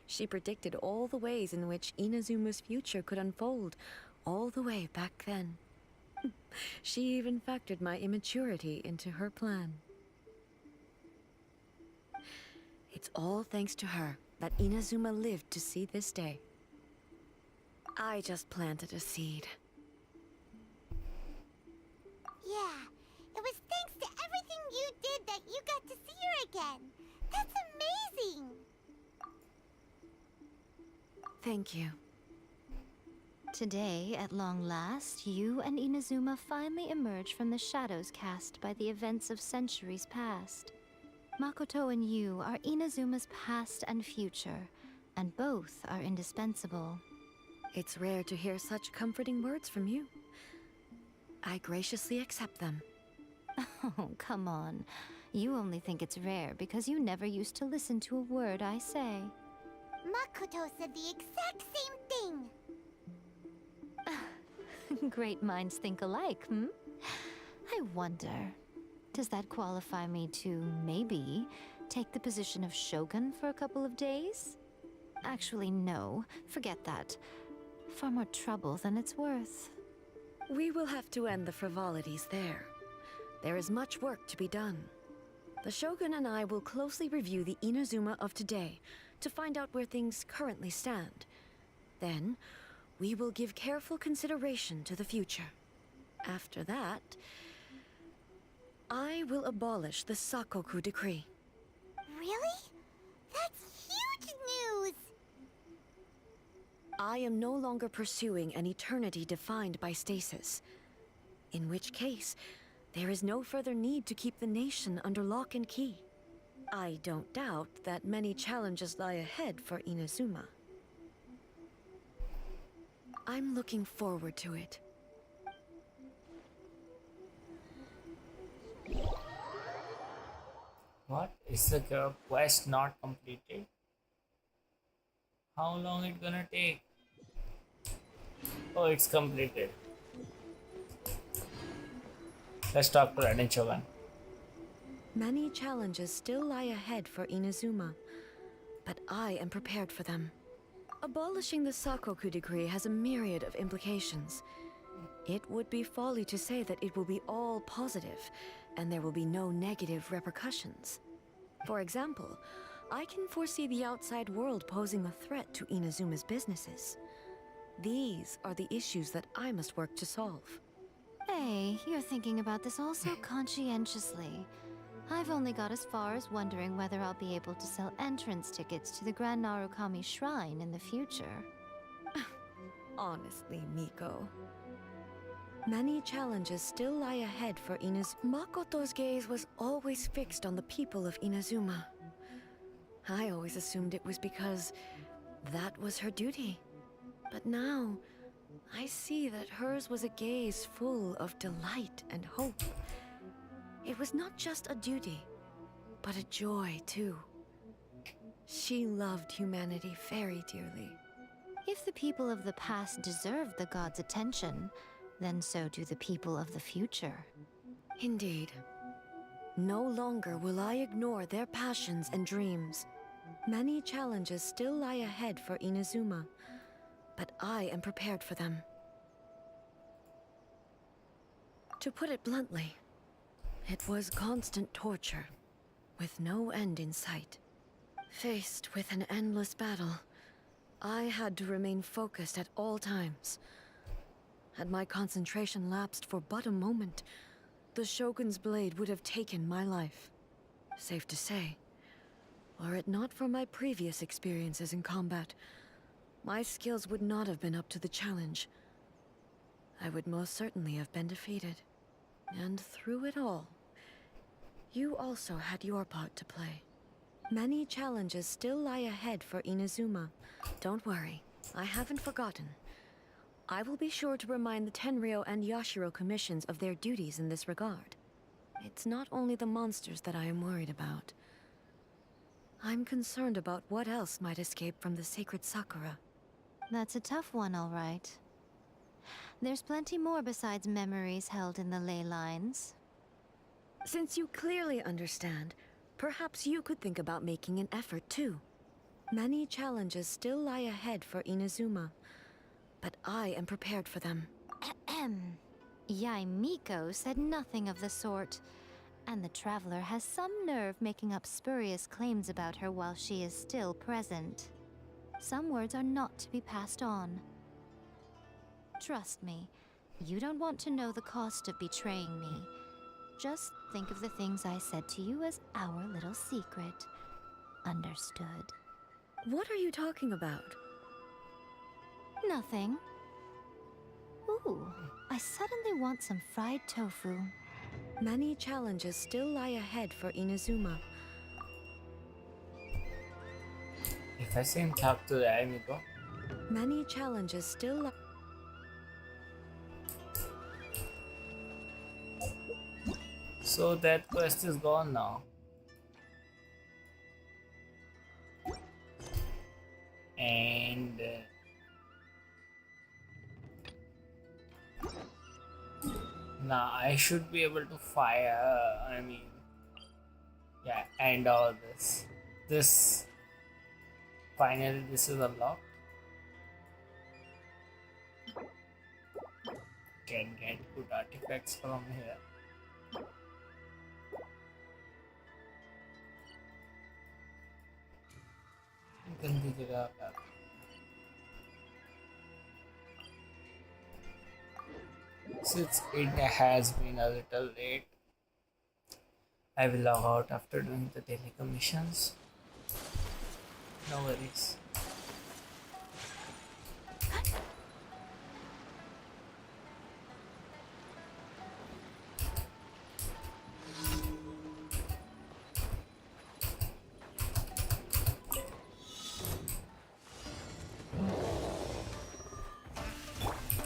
B: She predicted all the ways in which Inazuma's future could unfold, all the way back then. She even factored my immaturity into her plan. It's all thanks to her that Inazuma lived to see this day. I just planted a seed.
C: Yeah, it was thanks to everything you did that you got to see her again. That's amazing!
B: Thank you.
F: Today, at long last, you and Inazuma finally emerge from the shadows cast by the events of centuries past. Makoto and you are Inazuma's past and future, and both are indispensable.
B: It's rare to hear such comforting words from you. I graciously accept them.
F: Oh, come on. You only think it's rare because you never used to listen to a word I say.
C: Makoto said the exact same thing!
F: Great minds think alike, hmm? I wonder, does that qualify me to, maybe, take the position of Shogun for a couple of days? Actually, no. Forget that. Far more trouble than it's worth.
B: We will have to end the frivolities there. There is much work to be done. The Shogun and I will closely review the Inazuma of today to find out where things currently stand. Then, we will give careful consideration to the future. After that, I will abolish the Sakoku decree.
C: Really? That's huge news!
B: I am no longer pursuing an eternity defined by stasis. In which case, there is no further need to keep the nation under lock and key. I don't doubt that many challenges lie ahead for Inazuma. I'm looking forward to it.
A: What? Is the quest not completed? How long it gonna take? Oh, it's completed. Let's talk to Raiden Shogun.
B: Many challenges still lie ahead for Inazuma, but I am prepared for them. Abolishing the Sakoku decree has a myriad of implications. It would be folly to say that it will be all positive, and there will be no negative repercussions. For example, I can foresee the outside world posing a threat to Inazuma's businesses. These are the issues that I must work to solve.
F: Hey, you're thinking about this all so conscientiously. I've only got as far as wondering whether I'll be able to sell entrance tickets to the Grand Narukami Shrine in the future.
B: Honestly, Miko. Many challenges still lie ahead for Makoto's gaze was always fixed on the people of Inazuma. I always assumed it was because that was her duty. But now, I see that hers was a gaze full of delight and hope. It was not just a duty, but a joy, too. She loved humanity very dearly.
F: If the people of the past deserve the gods' attention, then so do the people of the future.
B: Indeed. No longer will I ignore their passions and dreams. Many challenges still lie ahead for Inazuma, but I am prepared for them. To put it bluntly, it was constant torture, with no end in sight. Faced with an endless battle, I had to remain focused at all times. Had my concentration lapsed for but a moment, the Shogun's blade would have taken my life. Safe to say, were it not for my previous experiences in combat, my skills would not have been up to the challenge. I would most certainly have been defeated. And through it all, you also had your part to play. Many challenges still lie ahead for Inazuma. Don't worry, I haven't forgotten. I will be sure to remind the Tenryou and Yashiro commissions of their duties in this regard. It's not only the monsters that I am worried about. I'm concerned about what else might escape from the sacred Sakura.
F: That's a tough one, all right. There's plenty more besides memories held in the ley lines.
B: Since you clearly understand, perhaps you could think about making an effort too. Many challenges still lie ahead for Inazuma, but I am prepared for them.
F: Ahem. Yaimiko said nothing of the sort, and the Traveler has some nerve making up spurious claims about her while she is still present. Some words are not to be passed on. Trust me, you don't want to know the cost of betraying me. Just think of the things I said to you as our little secret. Understood?
B: What are you talking about?
F: Nothing. Ooh, I suddenly want some fried tofu.
B: Many challenges still lie ahead for Inazuma.
A: If I see him talk to the Yaimiko,
B: Many challenges still lie...
A: so that quest is gone now. And now I should be able to fire, I mean, yeah, and all this. Finally this is unlocked. Can get good artifacts from here. गंदी जगह पर since it has been a little late, I will log out after doing the daily commissions. No worries.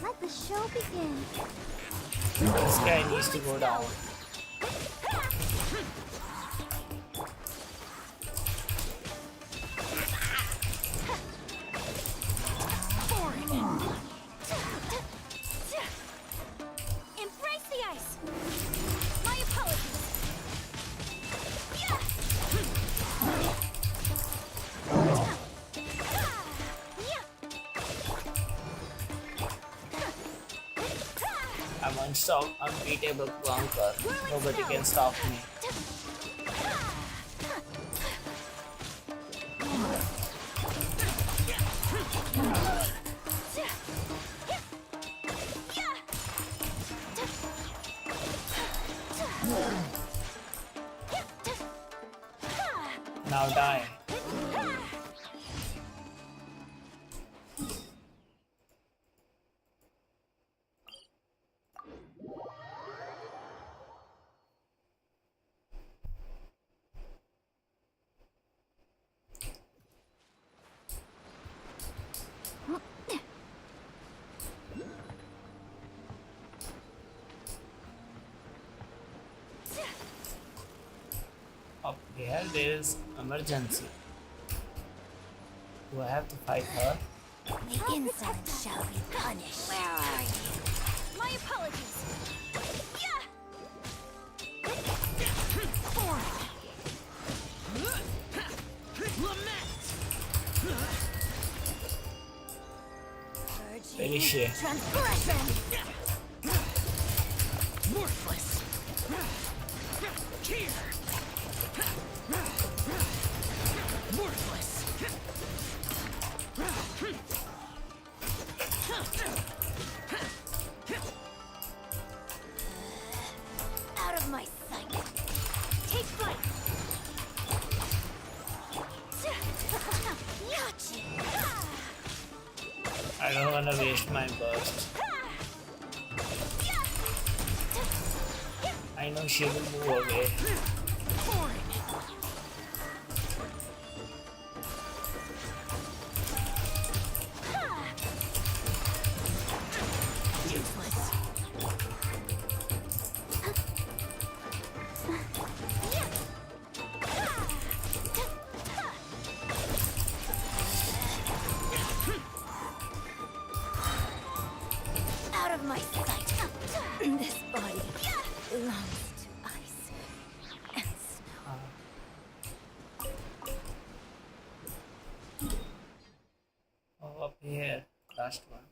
C: Let the show begin.
A: This guy needs to go down.
C: Embrace the ice. My apologies.
A: I'm unbeatable clunker. Nobody can stop me. Now die. Here there is emergency. Do I have to fight her?
C: The insolence shall be punished. Where are you?
G: My apologies. Yeah.
A: Finish it.
C: Transgression!
G: Worthless. Here. Worthless.
C: Out of my sight! Take flight! Gotcha!
A: I don't wanna waste my burst. I know she will move away.
C: Out of my sight! This body belongs to ice and snow.
A: Oh, up here. Last one.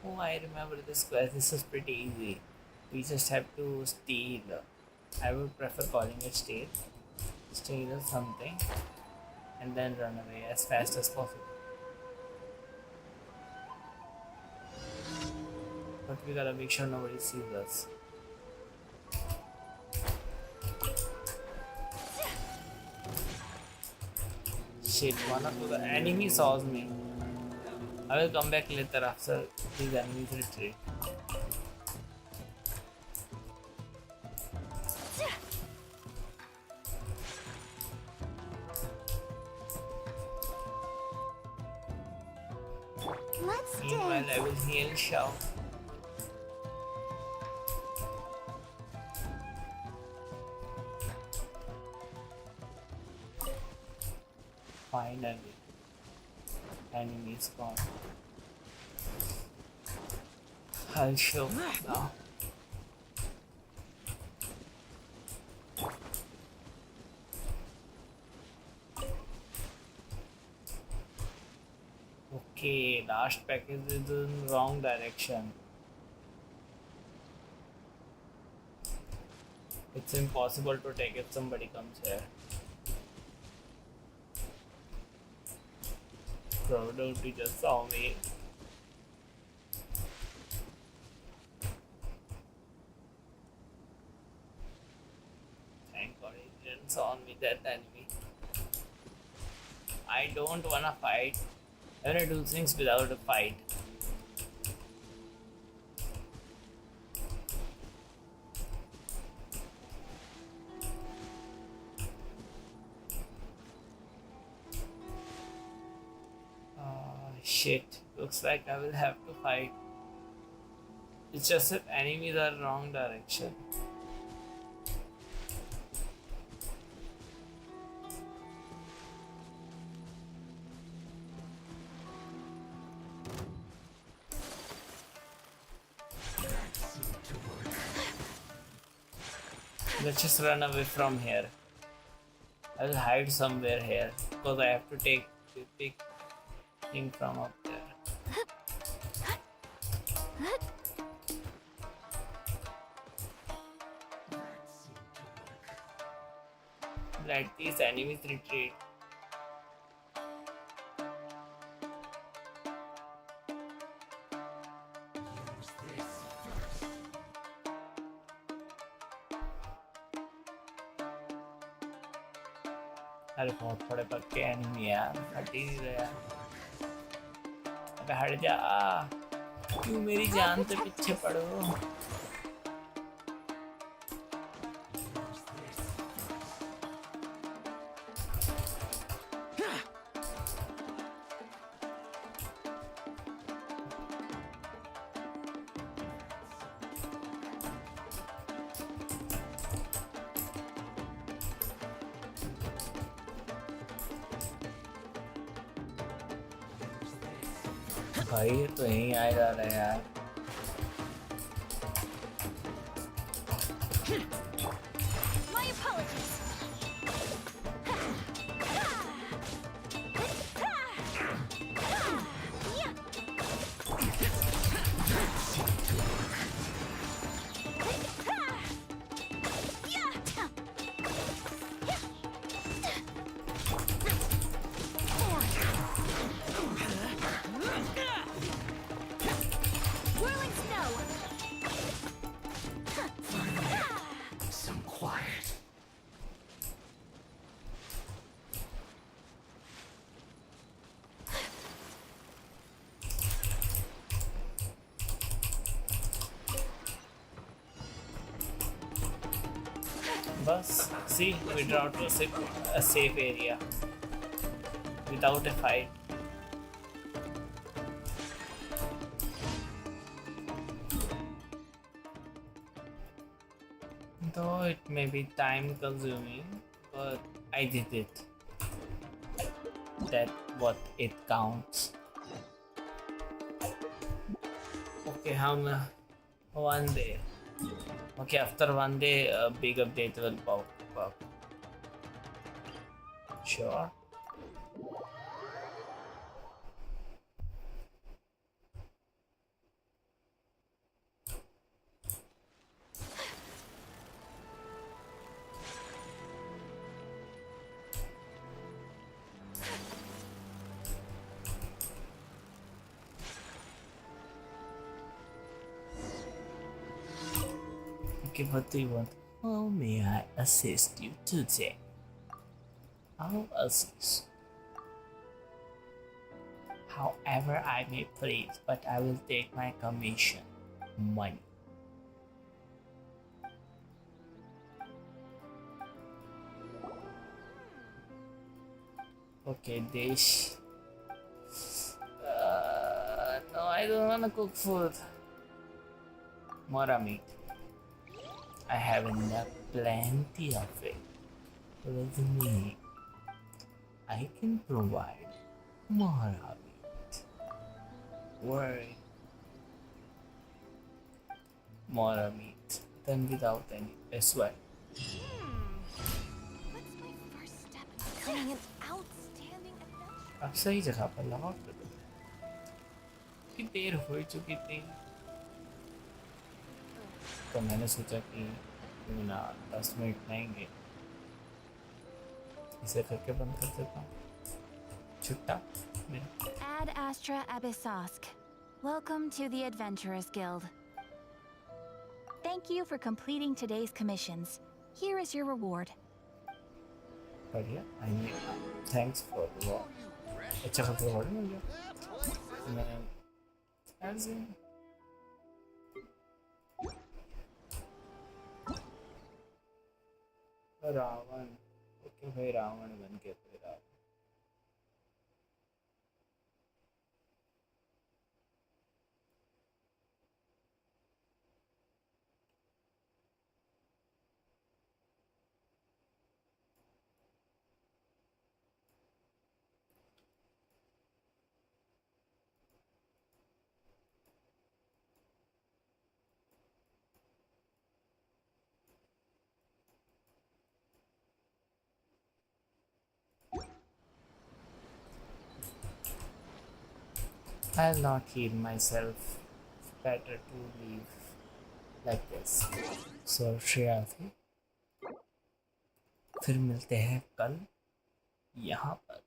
A: Oh, I remember this quest. This is pretty easy. We just have to steal. I would prefer calling it steal. Steal something and then run away as fast as possible. But we gotta make sure nobody sees us. Shit, one of the enemies saw me. I will come back later after these enemies retreat.
C: Let's
A: Meanwhile,
C: dance.
A: I will heal Shao. Finally, enemy is gone. I'll show now. Okay, last package is in wrong direction. It's impossible to take if somebody comes here. Bro, don't you just saw me? Thank God he didn't saw me, that enemy. I don't wanna fight. I wanna do things without a fight. Shit, looks like I will have to fight. It's just that enemies are wrong direction. Let's just run away from here. I will hide somewhere here because I have to take the big thing from up there. Let these enemies retreat. अरे बहुत बड़े पक्के enemy है यार, हट ही नहीं रहे यार। अबे हट जा, क्यों मेरी जान से पीछे पड़ो? भाई ये तो यहीं आ जा रहा है यार।
G: My apologies. Whirling snow.
D: Some quiet.
A: Bus. See, we dropped to a safe area without a fight. Though it may be time consuming, but I did it. That's what it counts. Okay, one day. Okay, after one day, a big update will pop up. Sure. Okay, what do you want? How may I assist you today? I'll assist. However I may please, but I will take my commission. Money. Okay, dish. No, I don't wanna cook food. More meat. I have enough, plenty of it. With me, I can provide more of it. Worry. More of it than without any. That's why.
G: What's my first step in becoming an outstanding adventurer?
A: अब सही जगह पर लगा तो कि देर हो चुकी थी, तो मैंने सोचा कि क्यों ना 10 मिनट लेंगे, इसे करके बंद कर देता हूँ। छुट्टा मेरा।
H: Ad Astra Abyssosk. Welcome to the Adventurers Guild. Thank you for completing today's commissions. Here is your reward.
A: बढ़िया। I mean, thanks for the reward. अच्छा खासा reward मिल गया। मैं ऐसे रावण। ओके भाई, रावण बन के फिर Ravan. I'll not heal myself. Better to leave like this. So Shreya थी। फिर मिलते हैं कल यहाँ पर।